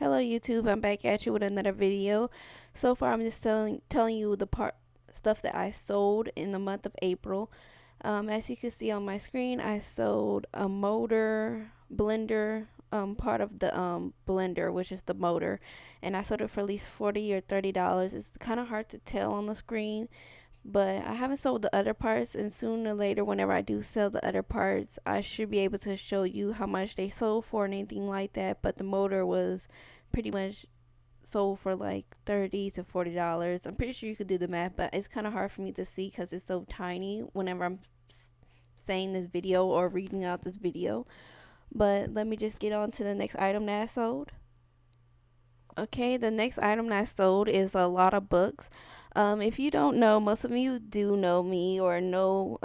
Hello YouTube, I'm back at you with another video. So far I'm just telling you the part stuff that I sold in the month of April. As you can see on my screen, I sold a motor blender, part of the blender, which is the motor, and I sold it for at least $40 or $30. It's kind of hard to tell on the screen, but I haven't sold the other parts, and sooner or later whenever I do sell the other parts, I should be able to show you how much they sold for and anything like that. But the motor was pretty much sold for like $30 to $40. I'm pretty sure you could do the math, but it's kind of hard for me to see because it's so tiny whenever I'm saying this video or reading out this video. But let me just get on to the next item that I sold. Okay, the next item that I sold is a lot of books. If you don't know, most of you do know me or know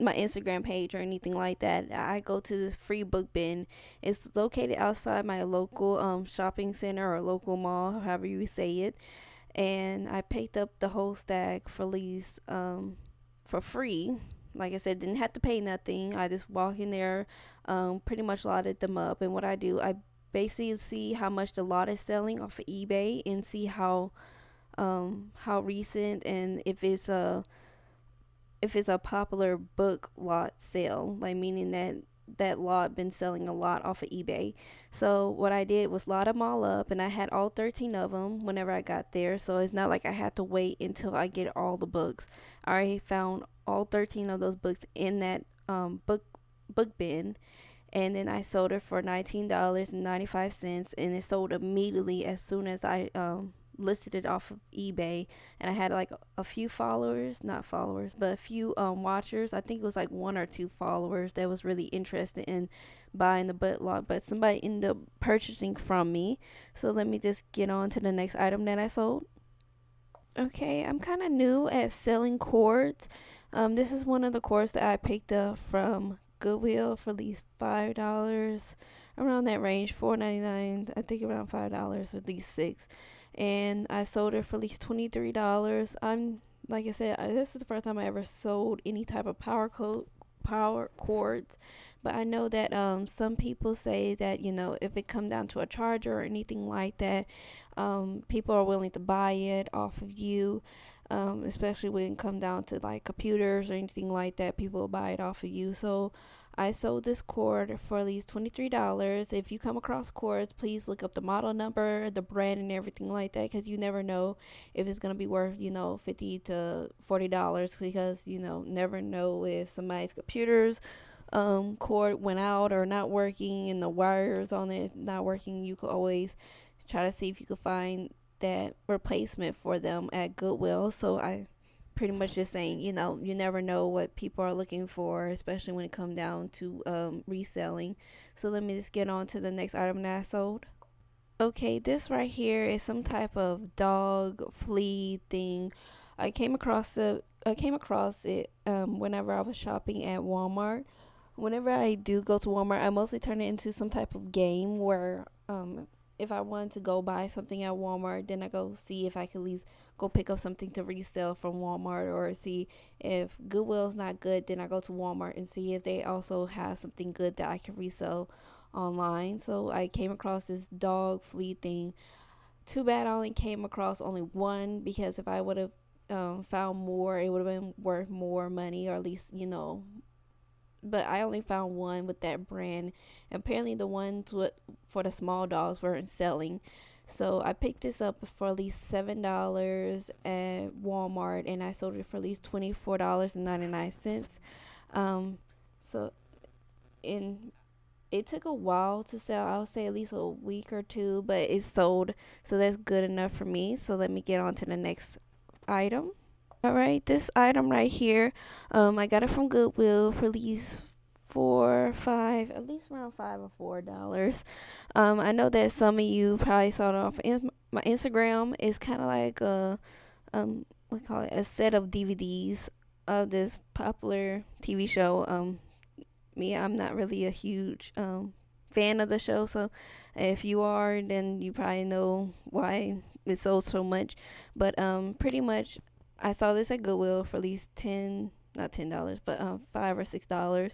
my Instagram page or anything like that. I go to this free book bin. It's located outside my local shopping center or local mall, however you say it. And I picked up the whole stack for least for free. Like I said, didn't have to pay nothing. I just walk in there, pretty much lotted them up. And what I do, I basically see how much the lot is selling off of eBay and see how recent and if it's a popular book lot sale, like meaning that that lot been selling a lot off of eBay. So what I did was lot them all up, and I had all 13 of them whenever I got there. So it's not like I had to wait until I get all the books. I already found all 13 of those books in that book bin, and then I sold it for $19.95, and it sold immediately as soon as I listed it off of eBay. And I had like a few followers, not followers, but a few watchers. I think it was like one or two followers that was really interested in buying the book lot, but somebody ended up purchasing from me. So let me just get on to the next item that I sold. Okay, I'm kind of new at selling cords. This is one of the cords that I picked up from Goodwill for at least $5, around that range, $4.99. I think around $5 or at least six, and I sold it for at least $23. I'm like I said, this is the first time I ever sold any type of power cords, but I know that some people say that if it come down to a charger or anything like that, people are willing to buy it off of you, especially when it come down to like computers or anything like that. People will buy it off of you. So I sold this cord for at least $23. If you come across cords, please look up the model number, the brand, and everything like that, because you never know if it's gonna be worth $50 to $40, because never know if somebody's computers cord went out or not working and the wires on it not working. You could always try to see if you could find that replacement for them at Goodwill. So I pretty much just saying, you never know what people are looking for, especially when it comes down to reselling. So let me just get on to the next item that I sold. Okay, this right here is some type of dog flea thing. I came across it whenever I was shopping at Walmart. Whenever I do go to Walmart, I mostly turn it into some type of game where if I wanted to go buy something at Walmart, then I go see if I could at least go pick up something to resell from Walmart, or see if Goodwill's not good, then I go to Walmart and see if they also have something good that I can resell online. So I came across this dog flea thing. Too bad I only came across only one, because if I would have found more, it would have been worth more money, or at least but I only found one with that brand. Apparently, the ones for the small dogs weren't selling. So I picked this up for at least $7 at Walmart, and I sold it for at least $24.99. So in it took a while to sell. I'll say at least a week or two, but it sold, so that's good enough for me. So let me get on to the next item. All right, this item right here, I got it from Goodwill for at least four, five, at least around $5 or $4. I know that some of you probably saw it off my Instagram. It's kind of like we call it a set of DVDs of this popular TV show. Me, I'm not really a huge fan of the show, so if you are, then you probably know why it sold so much. But pretty much I saw this at Goodwill for at least not $10, but $5 or $6,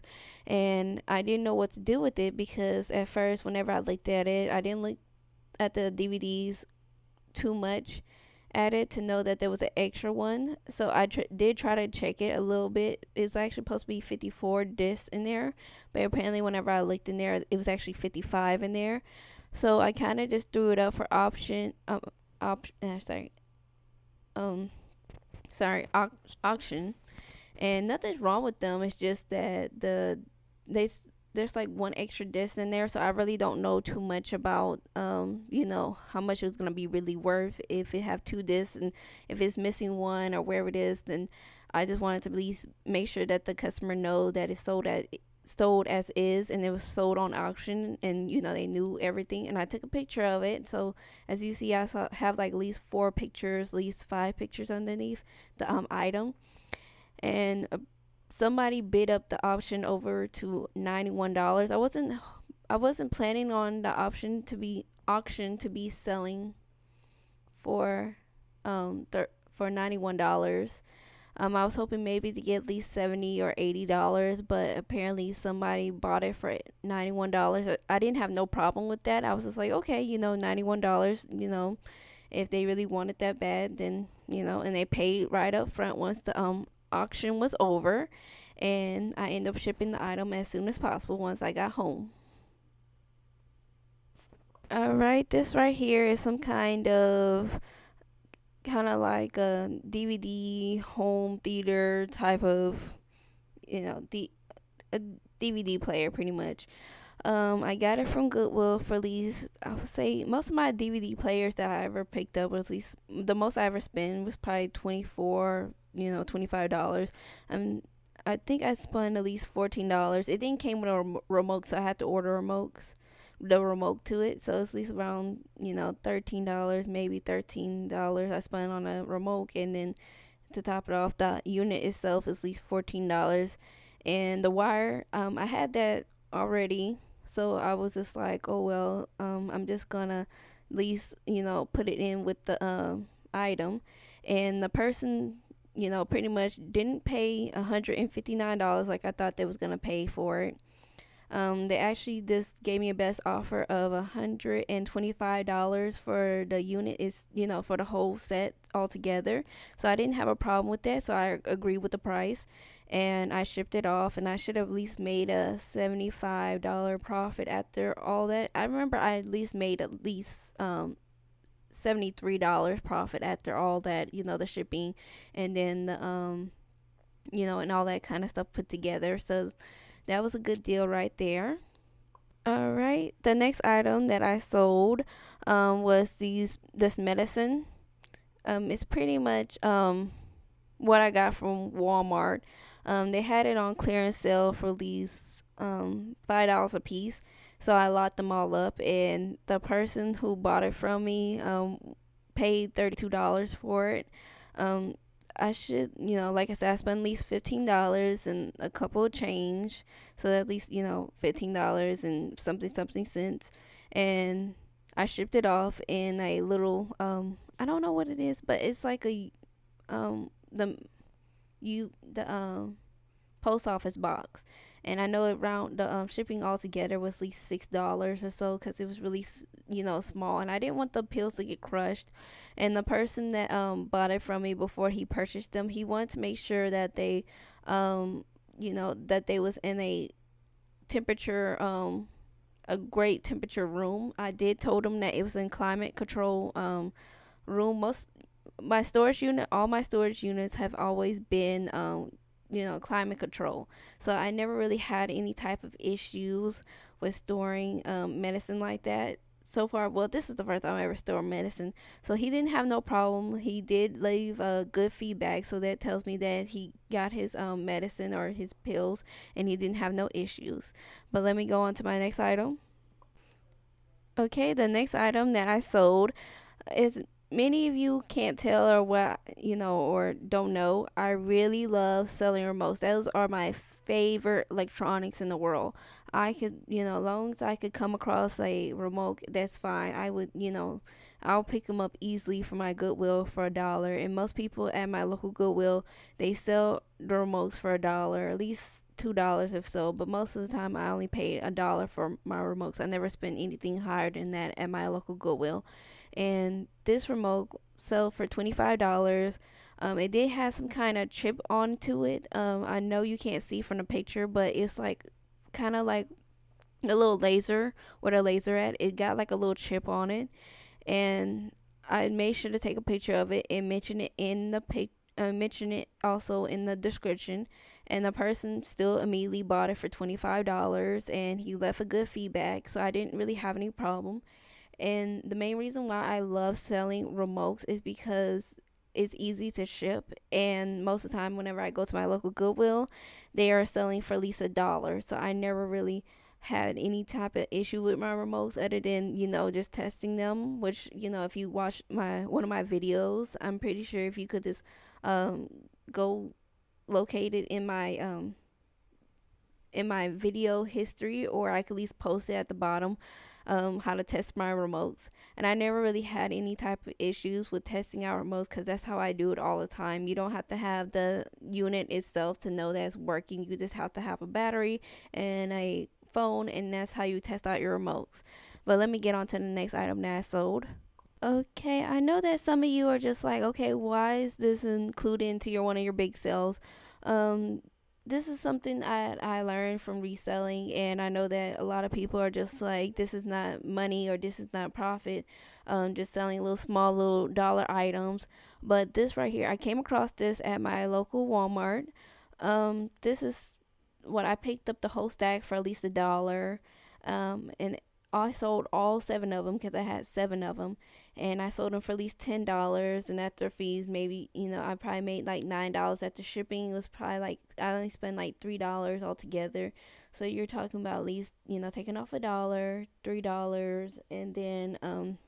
and I didn't know what to do with it, because at first, whenever I looked at it, at the DVDs too much at it to know that there was an extra one. So I did try to check it a little bit. It's actually supposed to be 54 discs in there, but apparently whenever I looked in there, it was actually 55 in there. So I kind of just threw it up for option. Sorry. Um, sorry, auction, and nothing's wrong with them. It's just that they there's like one extra disc in there, so I really don't know too much about how much it's gonna be really worth if it have two discs, and if it's missing one or wherever it is, then I just wanted to at least make sure that the customer know that it's sold as is, and it was sold on auction, and they knew everything, and I took a picture of it. So as you see, have like at least four pictures, at least five pictures underneath the item, and somebody bid up the option over to $91. I wasn't planning on the auction to be selling for for $91. I was hoping maybe to get at least $70 or $80, but apparently somebody bought it for $91. I didn't have no problem with that. I was just like, okay, $91. If they really wanted that bad, then and they paid right up front once the auction was over, and I ended up shipping the item as soon as possible once I got home. All right, this right here is some kind of like a DVD home theater type of, a DVD player pretty much. I got it from Goodwill for at least, I would say most of my DVD players that I ever picked up was at least the most I ever spent was probably 24, $25. I think I spent at least $14. It didn't came with a remote, so I had to order the remote to it. So it's at least around $13, maybe $13 I spent on a remote, and then to top it off, the unit itself is at least $14. And the wire, I had that already, so I was just like, oh well, I'm just gonna at least put it in with the item, and the person pretty much didn't pay $159 like I thought they was gonna pay for it. They actually just gave me a best offer of $125 for the unit, is for the whole set altogether. So I didn't have a problem with that. So I agreed with the price, and I shipped it off. And I should have at least made a $75 profit after all that. I remember I at least made at least $73 profit after all that. The shipping, and then the and all that kind of stuff put together. So that was a good deal right there. All right. The next item that I sold was this medicine. It's pretty much what I got from Walmart. They had it on clearance sale for these $5 a piece. So I locked them all up, and the person who bought it from me paid $32 for it. Um, I should, like I said, I spent at least $15 and a couple of change, so at least $15 and something cents, and I shipped it off in a little I don't know what it is, but it's like a the post office box, and I know around the shipping altogether was at least $6 or so, because it was really small, and I didn't want the pills to get crushed. And the person that bought it from me before he purchased them, he wanted to make sure that they that they was in temperature a great temperature room. I did told him that it was in climate control room. All my storage units have always been climate control, so I never really had any type of issues with storing medicine like that so far. Well, this is the first time I ever stored medicine, so he didn't have no problem. He did leave good feedback, so that tells me that he got his medicine or his pills, and he didn't have no issues. But let me go on to my next item. Okay, the next item that I sold is, many of you can't tell or what or don't know, I really love selling remotes. Those are my favorite electronics in the world. I could, as long as I could come across a remote, that's fine. I would, I'll pick them up easily from my Goodwill for $1. And most people at my local Goodwill, they sell the remotes for $1, at least $2 if so, but most of the time I only paid $1 for my remotes. I never spent anything higher than that at my local Goodwill. And this remote sold for $25. It did have some kind of chip onto it. I know you can't see from the picture, but it's like kind of like a little laser, where the laser at. It got like a little chip on it, and I made sure to take a picture of it and mention it in the mention it also in the description. And the person still immediately bought it for $25, and he left a good feedback, so I didn't really have any problem. And the main reason why I love selling remotes is because it's easy to ship, and most of the time whenever I go to my local Goodwill, they are selling for at least $1. So I never really had any type of issue with my remotes other than, just testing them, which, if you watch my one of my videos, I'm pretty sure if you could just um go locate it in my video history, or I could at least post it at the bottom, how to test my remotes. And I never really had any type of issues with testing out remotes because that's how I do it all the time. You don't have to have the unit itself to know that it's working. You just have to have a battery and a phone, and that's how you test out your remotes. But let me get on to the next item that I sold. Okay, I know that some of you are just like, okay, why is this included into your one of your big sales? Um, this is something I learned from reselling, and I know that a lot of people are just like, this is not money or this is not profit. Just selling little small little dollar items. But this right here, I came across this at my local Walmart. This is what I picked up the whole stack for at least $1. And I sold all seven of them because I had seven of them, and I sold them for at least $10. And after fees, maybe I probably made like $9 after shipping. It was probably like I only spent like $3 altogether. So you're talking about at least taking off $1, $3, and then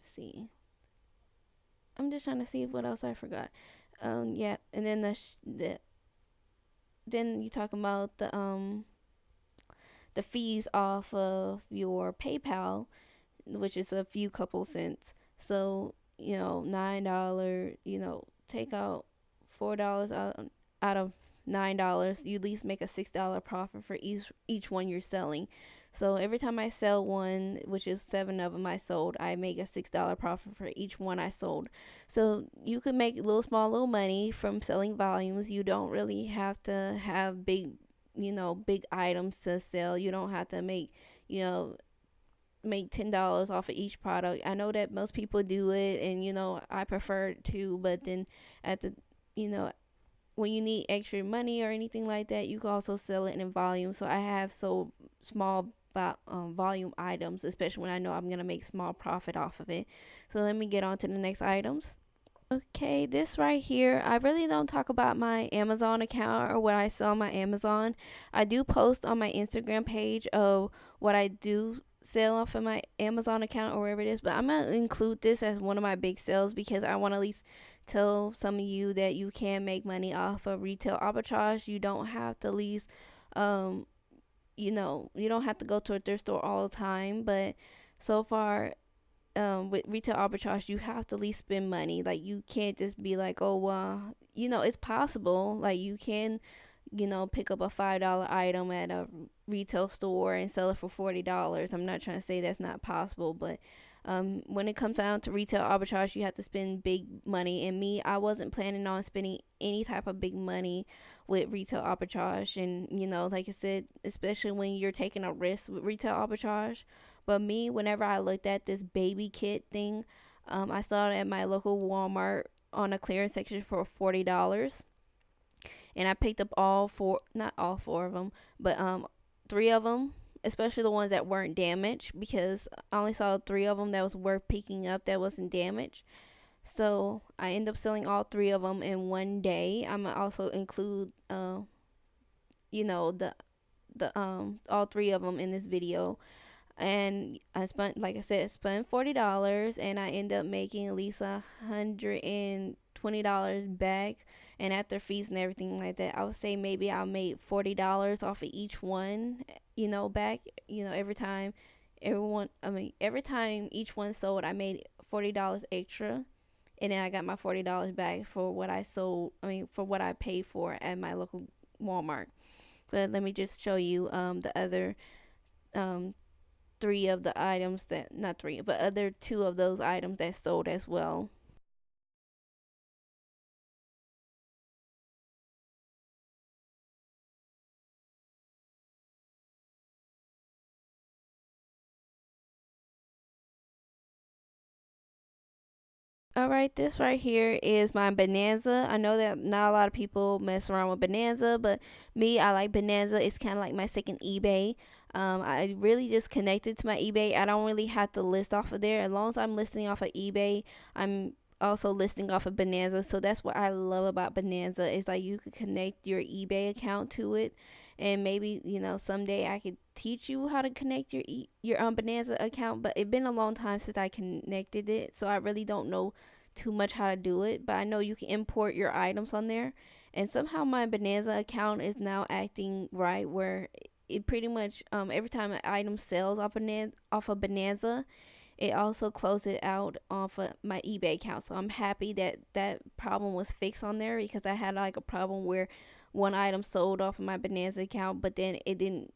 see. I'm just trying to see what else I forgot. Yeah, and then then you talking about the fees off of your PayPal, which is a few couple cents. So, $9, take out $4 out of $9, you at least make a $6 profit for each one you're selling. So every time I sell one, which is seven of them I sold, I make a $6 profit for each one I sold. So you could make little money from selling volumes. You don't really have to have big items to sell. You don't have to you know, make $10 off of each product. I know that most people do it, and I prefer it too. But then at the you know when you need extra money or anything like that, you can also sell it in volume. So I have sold small volume items, especially when I know I'm gonna make small profit off of it. So let me get on to the next items. Okay, this right here, I really don't talk about my Amazon account or what I sell on my Amazon. I do post on my Instagram page of what I do sell off of my Amazon account or wherever it is, but I'm going to include this as one of my big sales because I want to at least tell some of you that you can make money off of retail arbitrage. You don't have to at least, um, you don't have to go to a thrift store all the time, but so far with retail arbitrage, you have to at least spend money. Like you can't just be like, oh well, it's possible. Like you can, pick up a $5 item at a retail store and sell it for $40. I'm not trying to say that's not possible, but when it comes down to retail arbitrage, you have to spend big money. And me, I wasn't planning on spending any type of big money with retail arbitrage. And like I said, especially when you're taking a risk with retail arbitrage. But me, whenever I looked at this baby kit thing, I saw it at my local Walmart on a clearance section for $40, and I picked up all four, not all four of them, but three of them, especially the ones that weren't damaged, because I only saw three of them that was worth picking up that wasn't damaged. So I end up selling all three of them in one day. I'm gonna also include, the all three of them in this video. And I spent, like I said, spent $40, and I end up making at least $120 back. And after fees and everything like that, I would say maybe I made $40 off of each one, back. Every time each one sold, I made $40 extra, and then I got my $40 back for what I sold. For what I paid for at my local Walmart. But let me just show you the other um three of the items that, not three, but other two of those items that sold as well. All right, this right here is my Bonanza. I know that not a lot of people mess around with Bonanza, but me, I like Bonanza. It's kind of like my second eBay. I really just connected to my eBay. I don't really have to list off of there. As long as I'm listing off of eBay, I'm also listing off of Bonanza. So that's what I love about Bonanza. Is like you could connect your eBay account to it, and maybe someday I could teach you how to connect your Bonanza account. But it's been a long time since I connected it, so I really don't know too much how to do it. But I know you can import your items on there, and somehow my Bonanza account is now acting right where it pretty much every time an item sells off of Bonanza, it also closed it out off of my eBay account. So I'm happy that that problem was fixed on there, because I had like a problem where one item sold off of my Bonanza account, but then it didn't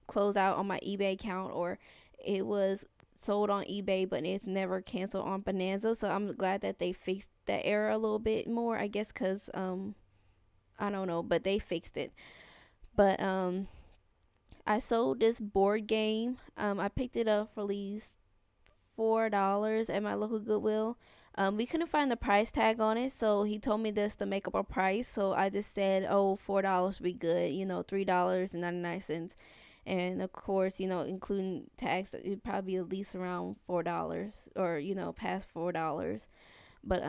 close out on my eBay account, or it was sold on eBay but it's never canceled on Bonanza. So I'm glad that they fixed that error a little bit more, I guess, cuz I don't know, but they fixed it. But I sold this board game. I picked it up for least $4 at my local Goodwill. We couldn't find the price tag on it, so he told me this to make up a price. So I just said, "Oh, $4 would be good. $3.99." And of course, including tax, it'd probably be at least around $4, or past $4. But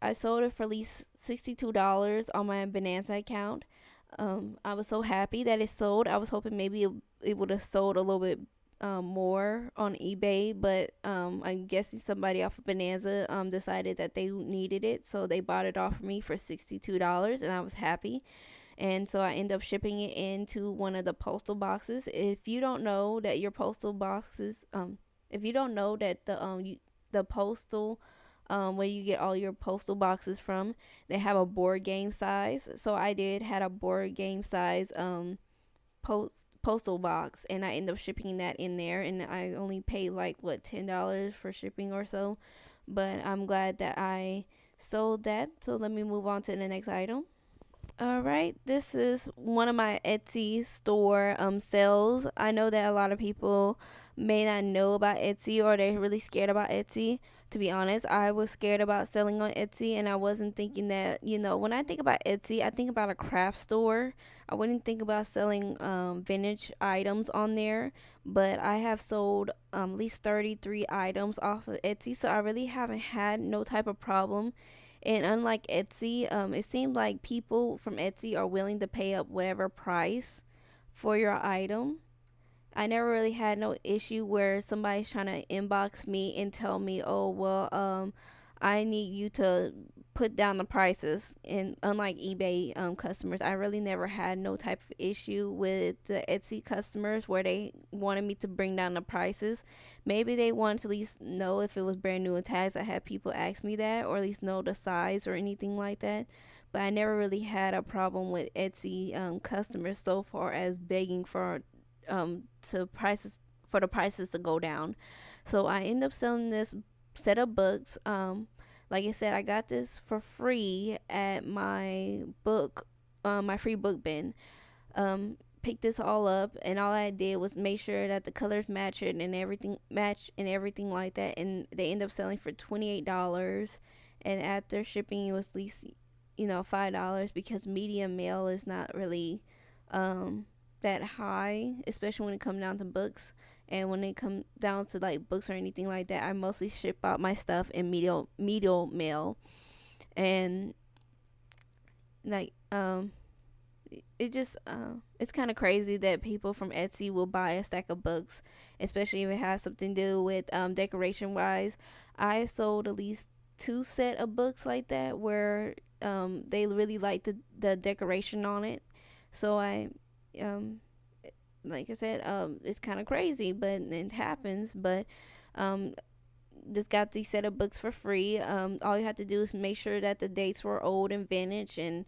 I sold it for at least $62 on my Bonanza account. I was so happy that it sold. I was hoping maybe it would have sold a little bit more on eBay, but I'm guessing somebody off of Bonanza decided that they needed it, so they bought it off of me for $62, and I was happy. And so I end up shipping it into one of the postal boxes. If you don't know that your postal boxes, if you don't know that the postal where you get all your postal boxes from, they have a board game size. So I did had a board game size post postal box, and I end up shipping that in there, and I only paid like what $10 for shipping or so. But I'm glad that I sold that. So let me move on to the next item. All right, this is one of my Etsy store sales. I know that a lot of people may not know about Etsy, or they're really scared about Etsy. To be honest, I was scared about selling on Etsy, and I wasn't thinking that, when I think about Etsy, I think about a craft store. I wouldn't think about selling vintage items on there, but I have sold at least 33 items off of Etsy, so I really haven't had no type of problem. And unlike Etsy, it seemed like people from Etsy are willing to pay up whatever price for your item. I never really had no issue where somebody's trying to inbox me and tell me, "Oh, well, I need you to put down the prices." And unlike eBay customers, I really never had no type of issue with the Etsy customers where they wanted me to bring down the prices. Maybe they wanted to at least know if it was brand new and tags. I had people ask me that, or at least know the size or anything like that. But I never really had a problem with Etsy customers so far as begging to prices for the prices to go down. So I end up selling this set of books. Like I said, I got this for free at my free book bin. Picked this all up, and all I did was make sure that the colors match and everything like that. And they end up selling for $28, and after shipping, it was at least $5, because medium mail is not really that high, especially when it comes down to books. And when it comes down to like books or anything like that, I mostly ship out my stuff in medial mail. And like it just it's kind of crazy that people from Etsy will buy a stack of books, especially if it has something to do with decoration wise. I sold at least two set of books like that where they really like the decoration on it. So I um like I said, it's kind of crazy, but it happens. But um, just got these set of books for free. All you have to do is make sure that the dates were old and vintage, and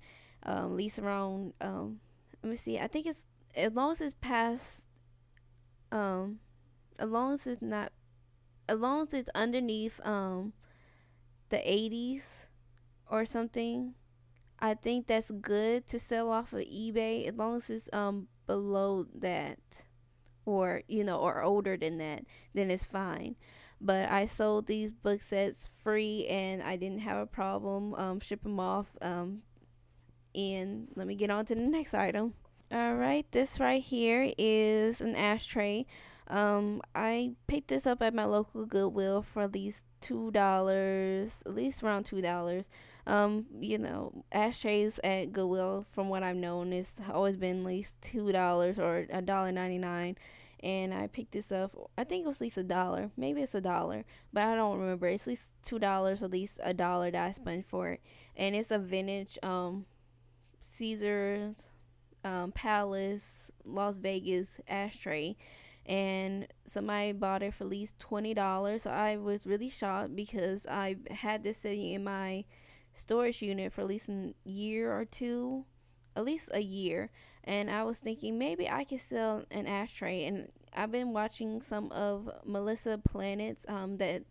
At least around let me see. I think it's as long as it's past um as long as it's not as long as it's underneath the 80s or something. I think that's good to sell off of eBay as long as it's below that, or or older than that, then it's fine. But I sold these book sets free and I didn't have a problem shipping them off. And let me get on to the next item. All right, this right here is an ashtray. I picked this up at my local Goodwill for at least $2, at least around $2. Ashtrays at Goodwill, from what I've known, it's always been at least $2 or $1.99. And I picked this up. I think it was at least $1. Maybe it's $1, but I don't remember. It's at least $2, at least $1 that I spent for it. And it's a vintage Caesar Palace, Las Vegas ashtray, and somebody bought it for at least $20. So I was really shocked because I had this sitting in my storage unit for at least a year or two, at least a year, and I was thinking maybe I could sell an ashtray. And I've been watching some of Melissa Planet's that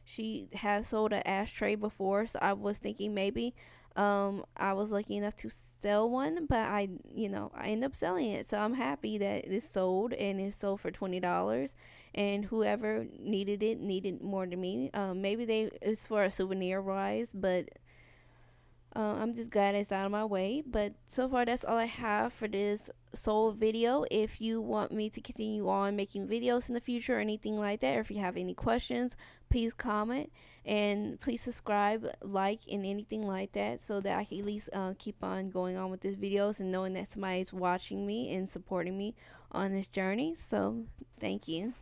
she has sold an ashtray before, so I was thinking maybe I was lucky enough to sell one, but I ended up selling it. So I'm happy that it's sold, and it's sold for $20. And whoever needed it needed more than me. Maybe it's for a souvenir wise, but I'm just glad it's out of my way. But so far, that's all I have for this soul video. If you want me to continue on making videos in the future or anything like that, or if you have any questions, please comment, and please subscribe, like, and anything like that, so that I can at least keep on going on with these videos and knowing that somebody's watching me and supporting me on this journey. So thank you.